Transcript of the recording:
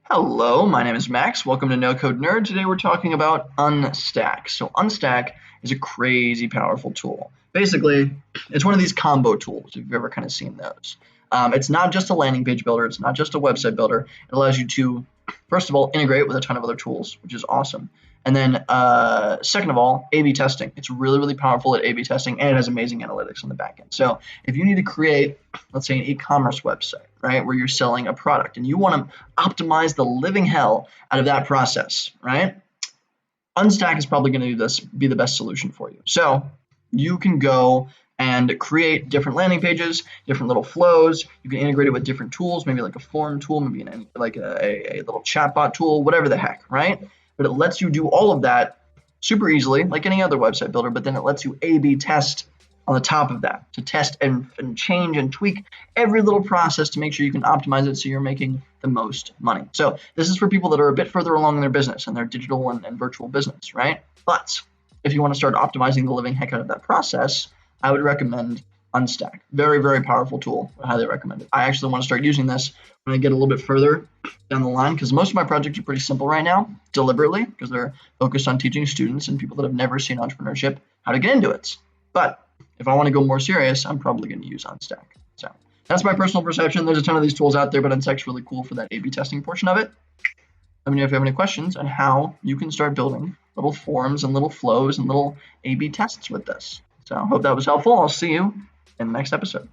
Hello, my name is Max. Welcome to No Code Nerd. Today we're talking about Unstack. So Unstack is a crazy powerful tool. Basically, it's one of these combo tools, if you've ever kind of seen those. It's not just a landing page builder. It's not just a website builder. It allows you to, first of all, integrate with a ton of other tools, which is awesome. And then second of all, A/B testing. It's really, really powerful at A/B testing, and it has amazing analytics on the back end. So if you need to create, let's say, an e-commerce website, right, where you're selling a product and you want to optimize the living hell out of that process, right? Unstack is probably going to do this, be the best solution for you. So you can go and create different landing pages, different little flows. You can integrate it with different tools, maybe like a form tool, maybe like a little chatbot tool, whatever the heck, right? But it lets you do all of that super easily, like any other website builder, but then it lets you A/B test on the top of that to test and change and tweak every little process to make sure you can optimize it so you're making the most money. So this is for people that are a bit further along in their business and their digital and virtual business, right? But if you want to start optimizing the living heck out of that process, I would recommend Unstack. Very, very powerful tool. I highly recommend it. I actually want to start using this when I get a little bit further down the line because most of my projects are pretty simple right now, deliberately, because they're focused on teaching students and people that have never seen entrepreneurship how to get into it. But if I want to go more serious, I'm probably going to use Unstack. So that's my personal perception. There's a ton of these tools out there, but Unstack's really cool for that A/B testing portion of it. Let me know if you have any questions on how you can start building little forms and little flows and little A/B tests with this. So I hope that was helpful. I'll see you in the next episode.